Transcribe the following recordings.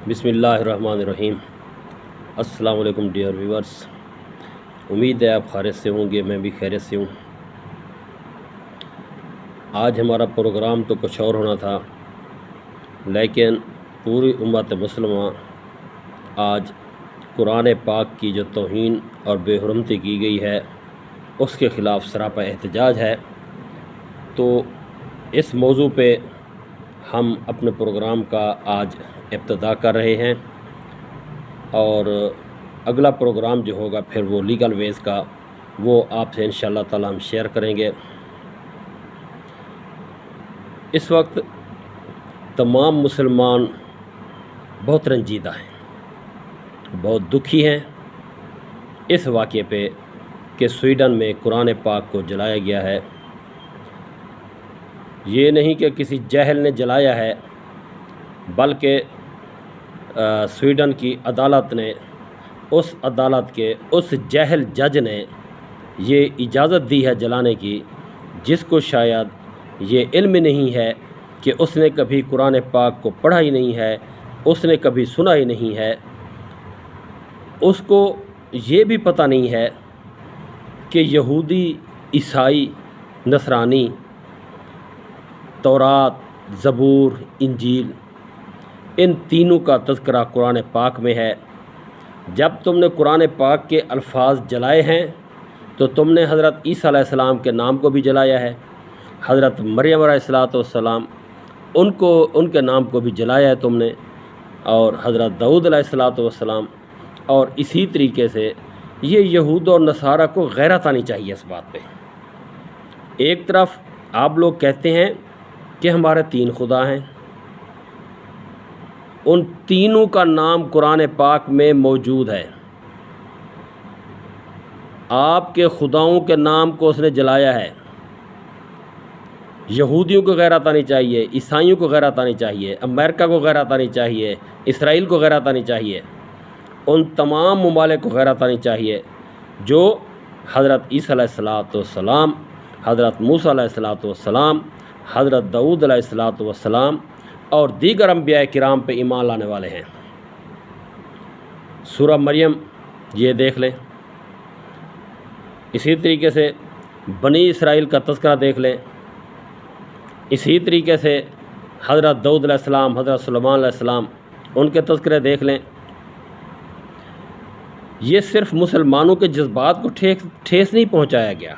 بسم اللہ الرحمن الرحیم۔ السلام علیکم ڈیئر ویورز، امید ہے آپ خیریت سے ہوں گے، میں بھی خیریت سے ہوں۔ آج ہمارا پروگرام تو کچھ اور ہونا تھا، لیکن پوری امت مسلمہ آج قرآن پاک کی جو توہین اور بے حرمتی کی گئی ہے اس کے خلاف سراپا احتجاج ہے، تو اس موضوع پہ ہم اپنے پروگرام کا آج ابتدا کر رہے ہیں، اور اگلا پروگرام جو ہوگا پھر وہ لیگل ویز کا، وہ آپ سے انشاءاللہ تعالی ہم شیئر کریں گے۔ اس وقت تمام مسلمان بہت رنجیدہ ہیں، بہت دکھی ہیں اس واقعے پہ کہ سویڈن میں قرآن پاک کو جلایا گیا ہے۔ یہ نہیں کہ کسی جاہل نے جلایا ہے، بلکہ سویڈن کی عدالت نے، اس عدالت کے اس جاہل جج نے یہ اجازت دی ہے جلانے کی، جس کو شاید یہ علم نہیں ہے کہ اس نے کبھی قرآن پاک کو پڑھا ہی نہیں ہے، اس نے کبھی سنا ہی نہیں ہے، اس کو یہ بھی پتہ نہیں ہے کہ یہودی، عیسائی، نصرانی، تورات، زبور، انجیل، ان تینوں کا تذکرہ قرآن پاک میں ہے۔ جب تم نے قرآن پاک کے الفاظ جلائے ہیں تو تم نے حضرت عیسیٰ علیہ السلام کے نام کو بھی جلایا ہے، حضرت مریم علیہ السلام ان کے نام کو بھی جلایا ہے تم نے، اور حضرت داؤد علیہ السلام، اور اسی طریقے سے یہ یہود اور نصارہ کو غیرت آنی چاہیے اس بات پہ۔ ایک طرف آپ لوگ کہتے ہیں کہ ہمارے 3 خدا ہیں، ان تینوں کا نام قرآن پاک میں موجود ہے، آپ کے خداؤں کے نام کو اس نے جلایا ہے۔ یہودیوں کو غیرت آنی چاہیے، عیسائیوں کو غیرت آنی چاہیے، امریکہ کو غیرت آنی چاہیے، اسرائیل کو غیرت آنی چاہیے، ان تمام ممالک کو غیرت آنی چاہیے جو حضرت عیسیٰ علیہ السلام، حضرت موسیٰ علیہ السلام، حضرت داؤد علیہ السلام اور دیگر انبیاء کرام پہ ایمان لانے والے ہیں۔ سورہ مریم یہ دیکھ لیں، اسی طریقے سے بنی اسرائیل کا تذکرہ دیکھ لیں، اسی طریقے سے حضرت داؤد علیہ السلام، حضرت سلیمان علیہ السلام، ان کے تذکرے دیکھ لیں۔ یہ صرف مسلمانوں کے جذبات کو ٹھیس نہیں پہنچایا گیا،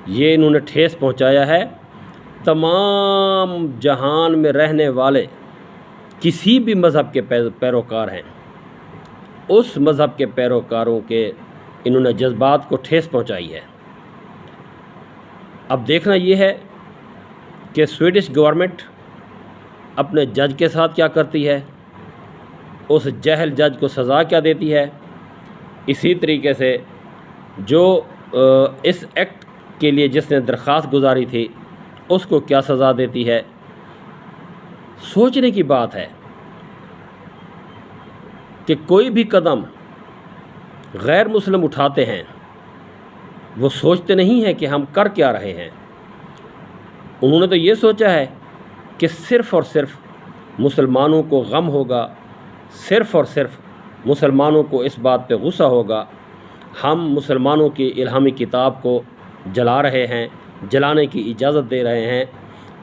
یہ انہوں نے ٹھیس پہنچایا ہے تمام جہان میں رہنے والے کسی بھی مذہب کے پیروکار ہیں، اس مذہب کے پیروکاروں کے انہوں نے جذبات کو ٹھیس پہنچائی ہے۔ اب دیکھنا یہ ہے کہ سویڈش گورنمنٹ اپنے جج کے ساتھ کیا کرتی ہے، اس جاہل جج کو سزا کیا دیتی ہے، اسی طریقے سے جو اس ایکٹ کے لیے جس نے درخواست گزاری تھی اس کو کیا سزا دیتی ہے۔ سوچنے کی بات ہے کہ کوئی بھی قدم غیر مسلم اٹھاتے ہیں وہ سوچتے نہیں ہیں کہ ہم کر کیا رہے ہیں۔ انہوں نے تو یہ سوچا ہے کہ صرف اور صرف مسلمانوں کو غم ہوگا، صرف اور صرف مسلمانوں کو اس بات پہ غصہ ہوگا، ہم مسلمانوں کی الہامی کتاب کو جلا رہے ہیں، جلانے کی اجازت دے رہے ہیں۔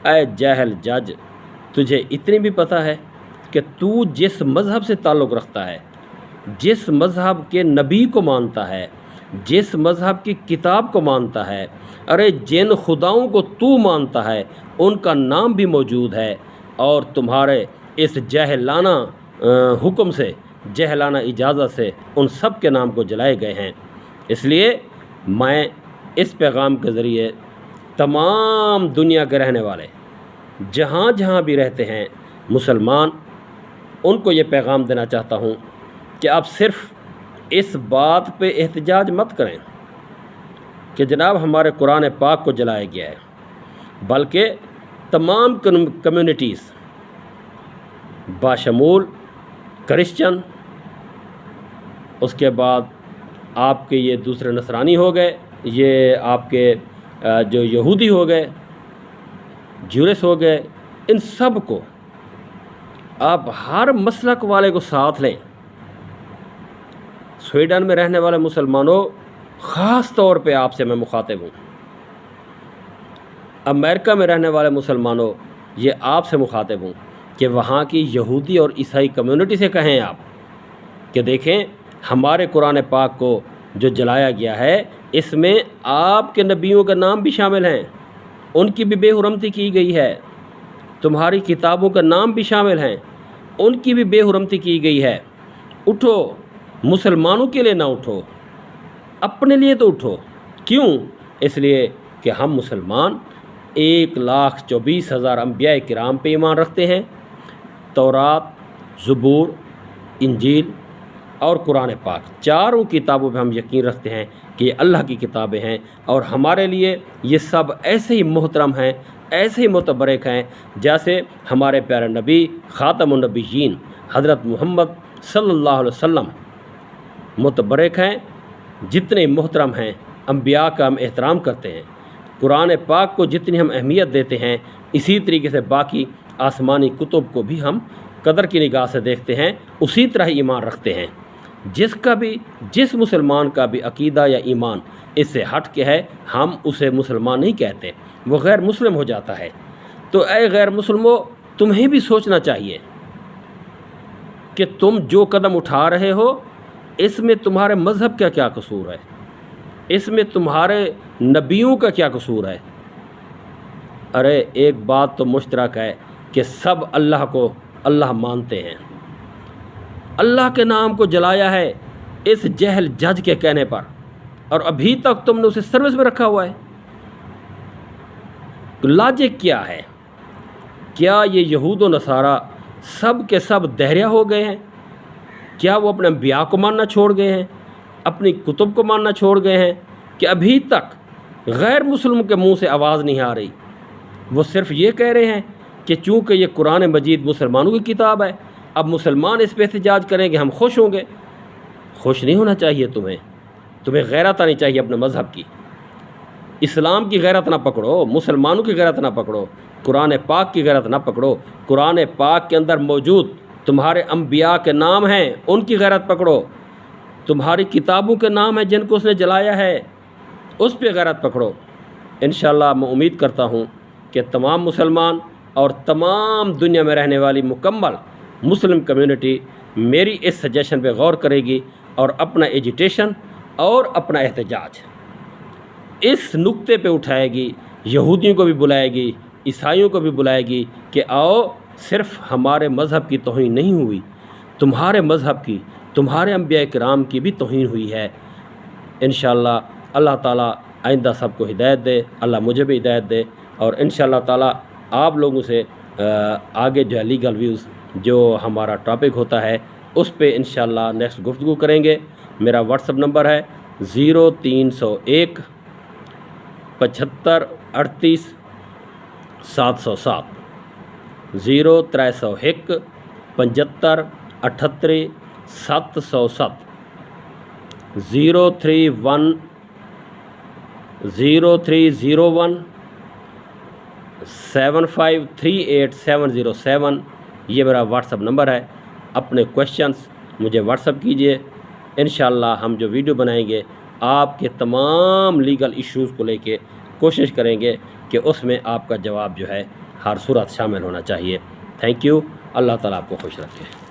اے جاہل جج، تجھے اتنی بھی پتہ ہے کہ تو جس مذہب سے تعلق رکھتا ہے، جس مذہب کے نبی کو مانتا ہے، جس مذہب کی کتاب کو مانتا ہے، ارے جن خداؤں کو تو مانتا ہے ان کا نام بھی موجود ہے، اور تمہارے اس جاہلانہ حکم سے، جاہلانہ اجازت سے ان سب کے نام کو جلائے گئے ہیں۔ اس لیے میں اس پیغام کے ذریعے تمام دنیا کے رہنے والے جہاں جہاں بھی رہتے ہیں مسلمان، ان کو یہ پیغام دینا چاہتا ہوں کہ آپ صرف اس بات پہ احتجاج مت کریں کہ جناب ہمارے قرآن پاک کو جلایا گیا ہے، بلکہ تمام کمیونٹیز باشمول کرسچن، اس کے بعد آپ کے یہ دوسرے نصرانی ہو گئے، یہ آپ کے جو یہودی ہو گئے، جورس ہو گئے، ان سب کو آپ ہر مسلک والے کو ساتھ لیں۔ سویڈن میں رہنے والے مسلمانوں، خاص طور پہ آپ سے میں مخاطب ہوں۔ امریکہ میں رہنے والے مسلمانوں، یہ آپ سے مخاطب ہوں کہ وہاں کی یہودی اور عیسائی کمیونٹی سے کہیں آپ کہ دیکھیں ہمارے قرآن پاک کو جو جلایا گیا ہے اس میں آپ کے نبیوں کا نام بھی شامل ہیں، ان کی بھی بے حرمتی کی گئی ہے، تمہاری کتابوں کا نام بھی شامل ہیں، ان کی بھی بے حرمتی کی گئی ہے۔ اٹھو، مسلمانوں کے لیے نہ اٹھو، اپنے لیے تو اٹھو۔ کیوں؟ اس لیے کہ ہم مسلمان 1,24,000 انبیاء کرام پہ ایمان رکھتے ہیں، تورات، زبور، انجیل اور قرآن پاک، چاروں کتابوں پہ ہم یقین رکھتے ہیں کہ یہ اللہ کی کتابیں ہیں، اور ہمارے لیے یہ سب ایسے ہی محترم ہیں، ایسے ہی متبرک ہیں جیسے ہمارے پیارے نبی خاتم النبیین حضرت محمد صلی اللہ علیہ وسلم متبرک ہیں، جتنے محترم ہیں۔ انبیاء کا ہم احترام کرتے ہیں، قرآن پاک کو جتنی ہم اہمیت دیتے ہیں، اسی طریقے سے باقی آسمانی کتب کو بھی ہم قدر کی نگاہ سے دیکھتے ہیں، اسی طرح ہی ایمان رکھتے ہیں۔ جس مسلمان کا بھی عقیدہ یا ایمان اس سے ہٹ کے ہے، ہم اسے مسلمان نہیں کہتے، وہ غیر مسلم ہو جاتا ہے۔ تو اے غیر مسلموں، تمہیں بھی سوچنا چاہیے کہ تم جو قدم اٹھا رہے ہو اس میں تمہارے مذہب کا کیا قصور ہے، اس میں تمہارے نبیوں کا کیا قصور ہے۔ ارے ایک بات تو مشترک ہے کہ سب اللہ کو اللہ مانتے ہیں، اللہ کے نام کو جلایا ہے اس جہل جج کے کہنے پر، اور ابھی تک تم نے اسے سروس میں رکھا ہوا ہے۔ لاجک کیا ہے؟ کیا یہ یہود و نصارہ سب کے سب دہریا ہو گئے ہیں؟ کیا وہ اپنے انبیاء کو ماننا چھوڑ گئے ہیں، اپنی کتب کو ماننا چھوڑ گئے ہیں، کہ ابھی تک غیر مسلم کے منہ سے آواز نہیں آ رہی؟ وہ صرف یہ کہہ رہے ہیں کہ چونکہ یہ قرآن مجید مسلمانوں کی کتاب ہے، اب مسلمان اس پہ احتجاج کریں گے، ہم خوش ہوں گے۔ خوش نہیں ہونا چاہیے تمہیں غیرت آنی چاہیے اپنے مذہب کی۔ اسلام کی غیرت نہ پکڑو، مسلمانوں کی غیرت نہ پکڑو، قرآن پاک کی غیرت نہ پکڑو۔ قرآن پاک کے اندر موجود تمہارے انبیاء کے نام ہیں، ان کی غیرت پکڑو۔ تمہاری کتابوں کے نام ہیں جن کو اس نے جلایا ہے، اس پہ غیرت پکڑو۔ انشاءاللہ میں امید کرتا ہوں کہ تمام مسلمان اور تمام دنیا میں رہنے والی مکمل مسلم کمیونٹی میری اس سجیشن پہ غور کرے گی اور اپنا ایجیٹیشن اور اپنا احتجاج اس نقطے پہ اٹھائے گی، یہودیوں کو بھی بلائے گی، عیسائیوں کو بھی بلائے گی کہ آؤ، صرف ہمارے مذہب کی توہین نہیں ہوئی، تمہارے مذہب کی، تمہارے انبیاء کرام کی بھی توہین ہوئی ہے۔ انشاءاللہ اللہ تعالیٰ آئندہ سب کو ہدایت دے، اللہ مجھے بھی ہدایت دے، اور انشاءاللہ تعالیٰ آپ لوگوں سے آگے جو ہے لیگل ویوز جو ہمارا ٹاپک ہوتا ہے اس پہ انشاءاللہ نیکسٹ گفتگو کریں گے۔ میرا واٹس ایپ نمبر ہے 0301 75 38 707 0301 75 38 707 0301 7538 یہ میرا واٹس ایپ نمبر ہے۔ اپنے کویشچنس مجھے واٹس ایپ کیجئے، انشاءاللہ ہم جو ویڈیو بنائیں گے آپ کے تمام لیگل ایشوز کو لے کے کوشش کریں گے کہ اس میں آپ کا جواب جو ہے ہر صورت شامل ہونا چاہیے۔ تھینک یو، اللہ تعالیٰ آپ کو خوش رکھے۔